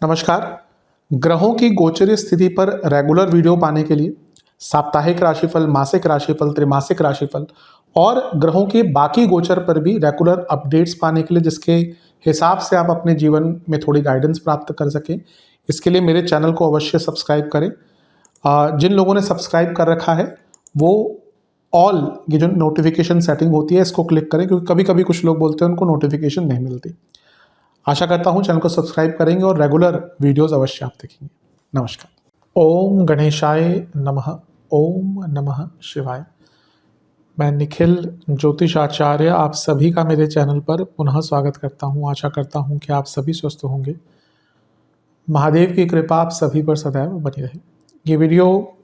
नमस्कार। ग्रहों की गोचरीय स्थिति पर रेगुलर वीडियो पाने के लिए साप्ताहिक राशिफल, मासिक राशिफल, त्रैमासिक राशिफल और ग्रहों के बाकी गोचर पर भी रेगुलर अपडेट्स पाने के लिए, जिसके हिसाब से आप अपने जीवन में थोड़ी गाइडेंस प्राप्त कर सकें, इसके लिए मेरे चैनल को अवश्य सब्सक्राइब करें। जिन लोगों ने सब्सक्राइब कर रखा है वो ऑल ये जो नोटिफिकेशन सेटिंग होती है इसको क्लिक करें, क्योंकि कभी कभी कुछ लोग बोलते हैं उनको नोटिफिकेशन नहीं मिलती। आशा करता हूँ चैनल को सब्सक्राइब करेंगे और रेगुलर वीडियोस अवश्य आप देखेंगे। नमस्कार। ओम गणेशाय नमः। ओम नमः शिवाय। मैं निखिल ज्योतिष आचार्य आप सभी का मेरे चैनल पर पुनः स्वागत करता हूँ। आशा करता हूँ कि आप सभी स्वस्थ होंगे। महादेव की कृपा आप सभी पर सदैव बनी रहे। ये वीडियो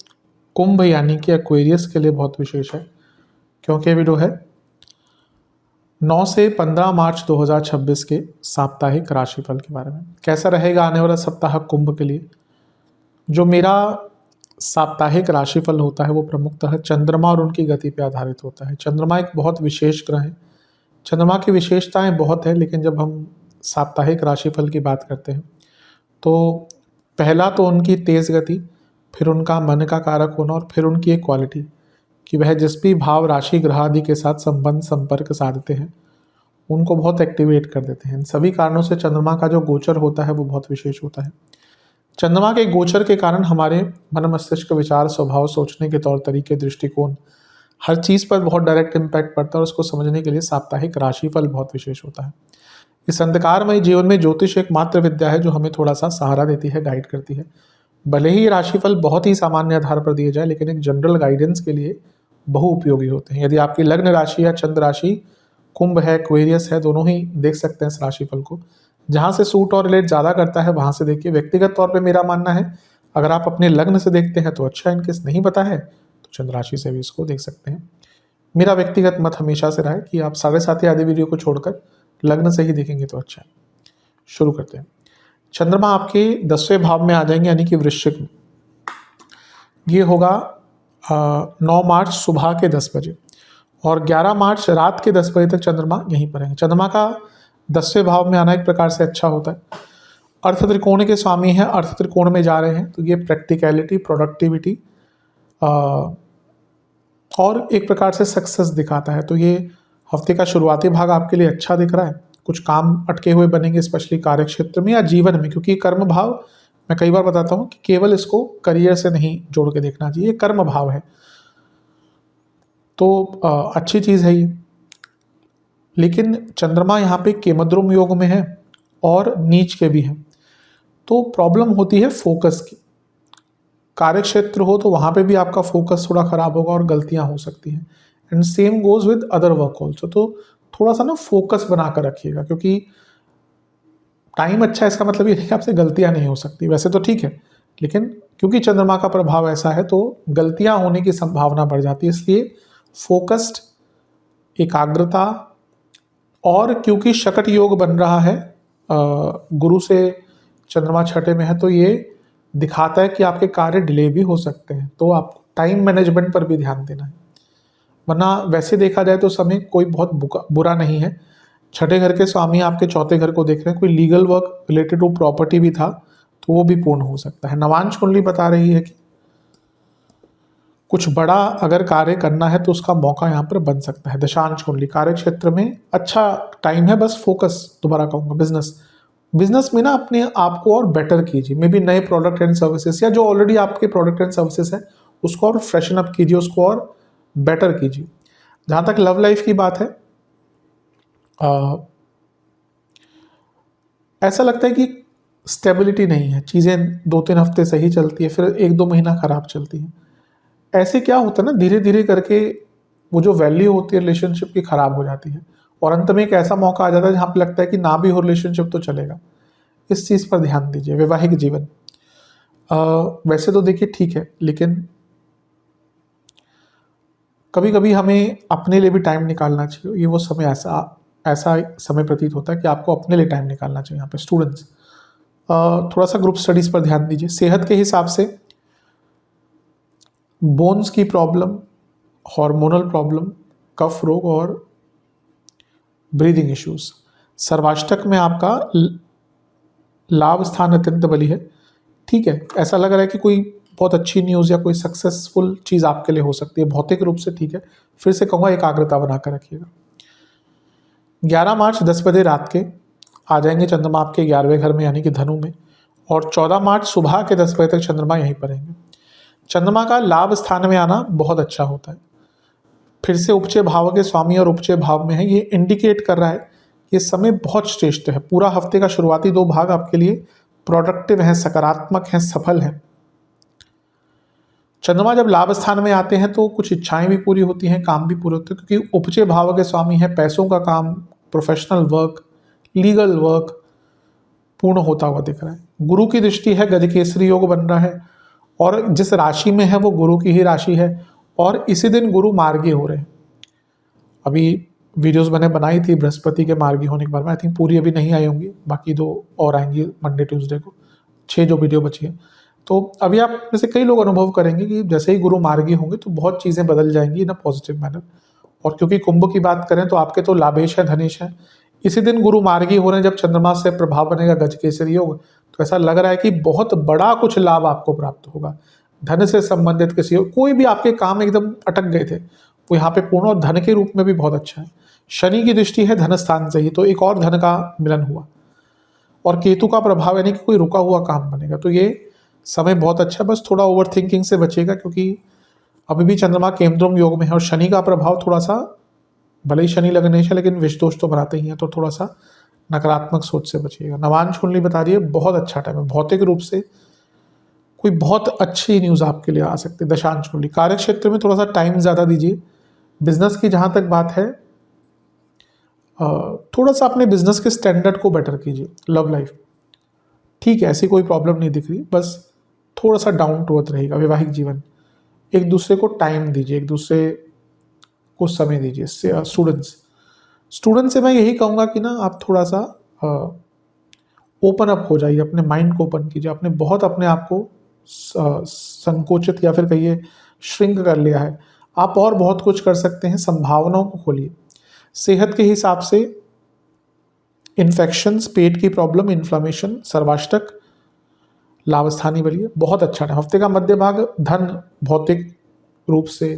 कुंभ यानी कि एक्वेरियस के लिए बहुत विशेष है, क्योंकि वीडियो है 9 से 15 मार्च 2026 के साप्ताहिक राशिफल के बारे में। कैसा रहेगा आने वाला सप्ताह कुंभ के लिए। जो मेरा साप्ताहिक राशिफल होता है वो प्रमुखतः चंद्रमा और उनकी गति पर आधारित होता है। चंद्रमा एक बहुत विशेष ग्रह है। चंद्रमा की विशेषताएं बहुत है, लेकिन जब हम साप्ताहिक राशिफल की बात करते हैं तो पहला तो उनकी तेज़ गति, फिर उनका मन का कारक होना और फिर उनकी एक क्वालिटी कि वह जिस भी भाव राशि ग्रह आदि के साथ संबंध संपर्क साधते हैं उनको बहुत एक्टिवेट कर देते हैं। इन सभी कारणों से चंद्रमा का जो गोचर होता है वो बहुत विशेष होता है। चंद्रमा के गोचर के कारण हमारे मन मस्तिष्क, विचार, स्वभाव, सोचने के तौर तरीके, दृष्टिकोण, हर चीज़ पर बहुत डायरेक्ट इम्पैक्ट पड़ता है और उसको समझने के लिए साप्ताहिक राशिफल बहुत विशेष होता है। इस अंधकारमय जीवन में ज्योतिष एकमात्र विद्या है जो हमें थोड़ा सा सहारा देती है, गाइड करती है। भले ही राशिफल बहुत ही सामान्य आधार पर दिए जाए, लेकिन एक जनरल गाइडेंस के लिए बहु उपयोगी होते हैं। यदि आपकी लग्न राशि या चंद्र राशि कुंभ है, एक्वेरियस है, दोनों ही देख सकते हैं इस राशिफल को। जहाँ से सूट और रिलेट ज़्यादा करता है वहाँ से देखिए। व्यक्तिगत तौर पे मेरा मानना है अगर आप अपने लग्न से देखते हैं तो अच्छा, इनकेस नहीं पता है तो चंद्र राशि से भी इसको देख सकते हैं। मेरा व्यक्तिगत मत हमेशा से रहा है कि आप 7:30 आदि वीडियो को छोड़कर लग्न से ही देखेंगे तो अच्छा है। शुरू करते हैं। चंद्रमा आपके 10वें भाव में आ जाएंगे, यानी कि वृश्चिक में। ये होगा 9 मार्च सुबह के 10 बजे और 11 मार्च रात के 10 बजे तक चंद्रमा यहीं पर रहेंगे। चंद्रमा का 10वें भाव में आना एक प्रकार से अच्छा होता है। अर्थ त्रिकोण के स्वामी हैं, अर्थ त्रिकोण में जा रहे हैं तो ये प्रैक्टिकलिटी, प्रोडक्टिविटी और एक प्रकार से सक्सेस दिखाता है। तो ये हफ्ते का शुरुआती भाग आपके लिए अच्छा दिख रहा है। कुछ काम अटके हुए बनेंगे, स्पेशली कार्य क्षेत्र में या जीवन में, क्योंकि कर्म भाव मैं कई बार बताता हूँ कि केवल इसको करियर से नहीं जोड़ के देखना चाहिए, कर्म भाव है तो अच्छी चीज़ है ये। लेकिन चंद्रमा यहाँ पे केमद्रुम योग में है और नीच के भी हैं, तो प्रॉब्लम होती है फोकस की। कार्य क्षेत्र हो तो वहाँ पे भी आपका फोकस थोड़ा खराब होगा और गलतियाँ हो सकती हैं। And same goes with other work also. तो थोड़ा सा ना फोकस बना कर रखिएगा, क्योंकि टाइम अच्छा है इसका मतलब ये नहीं कि आपसे गलतियाँ नहीं हो सकती। वैसे तो ठीक है, लेकिन क्योंकि चंद्रमा का प्रभाव ऐसा है तो गलतियाँ होने की संभावना बढ़ जाती है। इसलिए फोकस्ड, एकाग्रता, और क्योंकि शकट योग बन रहा है, गुरु से चंद्रमा छठे में है, तो ये दिखाता है कि आपके कार्य डिले भी हो सकते हैं। तो आपको टाइम मैनेजमेंट पर भी ध्यान देना है, वरना वैसे देखा जाए तो समय कोई बहुत बुरा नहीं है। छठे घर के स्वामी आपके चौथे घर को देख रहे हैं। कोई legal work related to property भी था तो वो भी पूर्ण हो सकता है। नवांश कुंडली बता रही है कि कुछ बड़ा अगर कार्य करना है तो उसका मौका यहाँ पर बन सकता है। दशांश कुंडली कार्य क्षेत्र में अच्छा टाइम है, बस फोकस दोबारा कहूँगा बिजनेस में ना अपने आप को और बेटर कीजिए। मे बी नए प्रोडक्ट एंड सर्विसेज या जो ऑलरेडी आपके प्रोडक्ट एंड सर्विसेज है उसको और फ्रेशन अप कीजिए, उसको और बेटर कीजिए। जहाँ तक लव लाइफ की बात है, ऐसा लगता है कि स्टेबिलिटी नहीं है, चीज़ें 2-3 हफ्ते सही चलती है, फिर 1-2 महीना खराब चलती है। ऐसे क्या होता है ना, धीरे धीरे करके वो जो वैल्यू होती है रिलेशनशिप की खराब हो जाती है और अंत में एक ऐसा मौका आ जाता है जहाँ पे लगता है कि ना भी हो रिलेशनशिप तो चलेगा। इस चीज़ पर ध्यान दीजिए। वैवाहिक जीवन वैसे तो देखिए ठीक है, लेकिन कभी कभी हमें अपने लिए भी टाइम निकालना चाहिए। ये वो समय ऐसा समय प्रतीत होता है कि आपको अपने लिए टाइम निकालना चाहिए। यहाँ पे स्टूडेंट्स थोड़ा सा ग्रुप स्टडीज़ पर ध्यान दीजिए। सेहत के हिसाब से बोन्स की प्रॉब्लम, हार्मोनल प्रॉब्लम, कफ रोग और ब्रीदिंग इश्यूज, सर्वाष्टक में आपका लाभ स्थान अत्यंत बली है। ठीक है, ऐसा लग रहा है कि कोई बहुत अच्छी न्यूज़ या कोई सक्सेसफुल चीज़ आपके लिए हो सकती है भौतिक रूप से। ठीक है, फिर से कहूँगा एकाग्रता बनाकर रखिएगा। 11 मार्च 10 बजे रात के आ जाएंगे चंद्रमा आपके 11वें घर में यानी कि धनु में, और 14 मार्च सुबह के 10 बजे तक चंद्रमा यहीं पर रहेंगे। चंद्रमा का लाभ स्थान में आना बहुत अच्छा होता है। फिर से उपचय भाव के स्वामी और उपचय भाव में है, ये इंडिकेट कर रहा है ये समय बहुत श्रेष्ठ है। पूरा हफ्ते का शुरुआती 2 भाग आपके लिए प्रोडक्टिव हैं, सकारात्मक हैं, सफल हैं। चंद्रमा जब लाभ स्थान में आते हैं तो कुछ इच्छाएं भी पूरी होती हैं, काम भी पूरे होते हैं, क्योंकि उपचय भाव के स्वामी हैं। पैसों का काम, प्रोफेशनल वर्क, लीगल वर्क पूर्ण होता हुआ दिख रहा है। गुरु की दृष्टि है, गजकेसरी योग बन रहा है, और जिस राशि में है वो गुरु की ही राशि है, और इसी दिन गुरु मार्गी हो रहे हैं। अभी वीडियोस मैंने बनाई थी बृहस्पति के मार्गी होने के बारे में, आई थिंक पूरी अभी नहीं आई होंगी, बाकी 2 और आएंगी मंडे ट्यूसडे को, 6 जो वीडियो बची है। तो अभी आप में से कई लोग अनुभव करेंगे कि जैसे ही गुरु मार्गी होंगे तो बहुत चीज़ें बदल जाएंगी इन अ पॉजिटिव मैनर। और क्योंकि कुंभ की बात करें तो आपके तो लाभेश है, धनेश है, इसी दिन गुरु मार्गी हो रहे हैं। जब चंद्रमा से प्रभाव बनेगा गजकेसरी योग, तो ऐसा लग रहा है कि बहुत बड़ा कुछ लाभ आपको प्राप्त होगा। धन से संबंधित किसी, कोई भी आपके काम एकदम अटक गए थे वो यहाँ पे पूर्ण, और धन के रूप में भी बहुत अच्छा है। शनि की दृष्टि है धन स्थान से ही, तो एक और धन का मिलन हुआ, और केतु का प्रभाव यानी कि कोई रुका हुआ काम बनेगा। तो ये समय बहुत अच्छा, बस थोड़ा ओवर थिंकिंग से बचेगा, क्योंकि अभी भी चंद्रमा केंद्रम योग में है, और शनि का प्रभाव थोड़ा सा, भले ही शनि लगने है लेकिन विष दोष तो बनाते ही हैं, तो थोड़ा सा नकारात्मक सोच से बचिएगा। नवांश कुंडली बता रही है बहुत अच्छा टाइम है, भौतिक रूप से कोई बहुत अच्छी न्यूज़ आपके लिए आ सकती है। दशांश कुंडली कार्य क्षेत्र में थोड़ा सा टाइम ज़्यादा दीजिए। बिजनेस की जहाँ तक बात है, थोड़ा सा अपने बिजनेस के स्टैंडर्ड को बेटर कीजिए। लव लाइफ ठीक है, ऐसी कोई प्रॉब्लम नहीं दिख रही, बस थोड़ा सा डाउन टू अर्थ रहेगा। वैवाहिक जीवन, एक दूसरे को टाइम दीजिए, एक दूसरे को समय दीजिए। स्टूडेंट्स से मैं यही कहूँगा कि ना आप थोड़ा सा ओपन अप हो जाइए, अपने माइंड को ओपन कीजिए। आपने बहुत अपने आप को संकोचित या फिर कहिए श्रिंक कर लिया है, आप और बहुत कुछ कर सकते हैं। संभावनाओं को खोलिए। सेहत के हिसाब से इन्फेक्शंस, पेट की प्रॉब्लम, इन्फ्लामेशन, सर्वाष्टक, लाभस्थानी बलिए बहुत अच्छा है। हफ्ते का मध्य भाग धन, भौतिक रूप से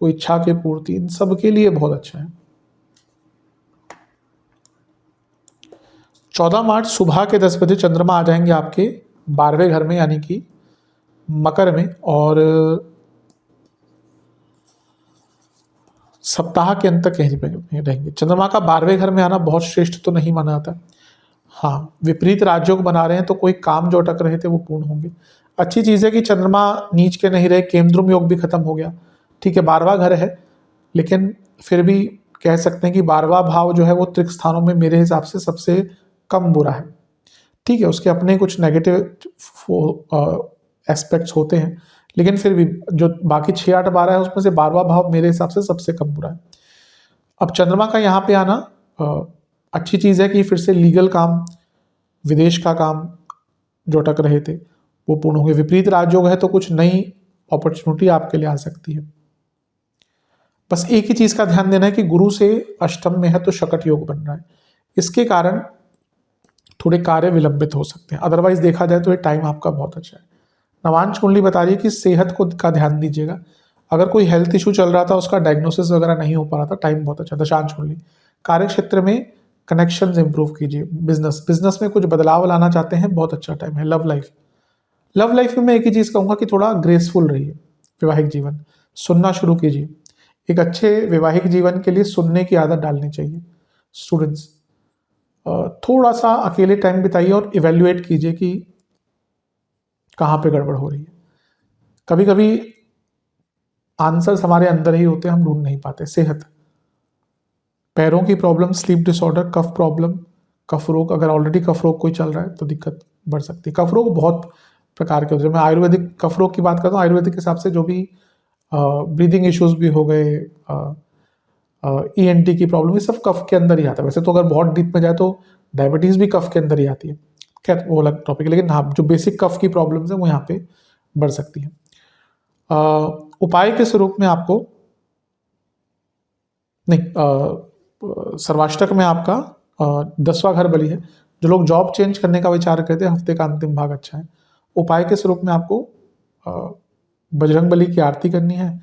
कोई इच्छा की पूर्ति, इन सब के लिए बहुत अच्छा है। 14 मार्च सुबह के 10 बजे चंद्रमा आ जाएंगे आपके 12वें घर में यानी कि मकर में, और सप्ताह के अंत तक यहीं पे रहेंगे। चंद्रमा का 12वें घर में आना बहुत श्रेष्ठ तो नहीं माना जाता। हाँ, विपरीत राजयोग बना रहे हैं तो कोई काम जो अटक रहे थे वो पूर्ण होंगे। अच्छी चीज़ है कि चंद्रमा नीच के नहीं रहे, केंद्रुम योग भी खत्म हो गया। ठीक है, 12वां घर है, लेकिन फिर भी कह सकते हैं कि 12वां भाव जो है वो त्रिक स्थानों में मेरे हिसाब से सबसे कम बुरा है। ठीक है, उसके अपने कुछ नेगेटिव एस्पेक्ट्स होते हैं, लेकिन फिर भी जो बाकी 6, 8, 12 है उसमें से 12वां भाव मेरे हिसाब से सबसे कम बुरा है। अब चंद्रमा का यहाँ पे आना अच्छी चीज़ है कि फिर से लीगल काम, विदेश का काम जो अटक रहे थे वो पूर्ण होंगे। विपरीत राजयोग है तो कुछ नई अपॉर्चुनिटी आपके लिए आ सकती है। बस एक ही चीज़ का ध्यान देना है कि गुरु से अष्टम में है तो शकट योग बन रहा है, इसके कारण थोड़े कार्य विलंबित हो सकते हैं। अदरवाइज देखा जाए तो ये टाइम आपका बहुत अच्छा है। नवांश कुंडली बता रही है कि सेहत को का ध्यान दीजिएगा। अगर कोई हेल्थ इशू चल रहा था, उसका डायग्नोसिस वगैरह नहीं हो पा रहा था, टाइम बहुत अच्छा। दशांश कुंडली कार्य क्षेत्र में कनेक्शंस इंप्रूव कीजिए। बिजनेस में कुछ बदलाव लाना चाहते हैं, बहुत अच्छा टाइम है। लव लाइफ में मैं एक ही चीज़ कहूँगा कि थोड़ा ग्रेसफुल रहिए। वैवाहिक जीवन, सुनना शुरू कीजिए। एक अच्छे वैवाहिक जीवन के लिए सुनने की आदत डालनी चाहिए। स्टूडेंट्स, थोड़ा सा अकेले टाइम बिताइए और इवेल्युएट कीजिए कि कहाँ पे गड़बड़ हो रही है। कभी कभी आंसर्स हमारे अंदर ही होते हैं, हम ढूंढ नहीं पाते। सेहत, पैरों की प्रॉब्लम, स्लीप डिसऑर्डर, कफ प्रॉब्लम, कफ रोग, अगर ऑलरेडी कफ रोग कोई चल रहा है तो दिक्कत बढ़ सकती है। कफ रोग बहुत प्रकार के होते हैं। मैं आयुर्वेदिक कफ रोग की बात करता हूँ, आयुर्वेदिक के हिसाब से जो भी ब्रीदिंग इश्यूज भी हो गए, ENT की प्रॉब्लम, ये सब कफ के अंदर ही आता है। वैसे तो अगर बहुत डीप में जाए तो डायबिटीज़ भी कफ के अंदर ही आती है, खैर वो अलग टॉपिक है, लेकिन हाँ जो बेसिक कफ की प्रॉब्लम्स है वो यहाँ पे बढ़ सकती है। उपाय के स्वरूप में आपको नहीं, सर्वाष्टक में आपका 10वां घर बली है। जो लोग जॉब चेंज करने का विचार करते हैं, हफ्ते का अंतिम भाग अच्छा है। उपाय के स्वरूप में आपको बजरंग बली की आरती करनी है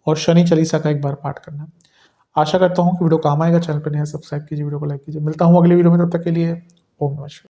और शनि चालीसा का एक बार पाठ करना है। आशा करता हूँ कि वीडियो काम आएगा। चैनल पर नया सब्सक्राइब कीजिए, वीडियो को लाइक कीजिए। मिलता हूँ अगली वीडियो में, तब तक के लिए ओम नमः शिवाय।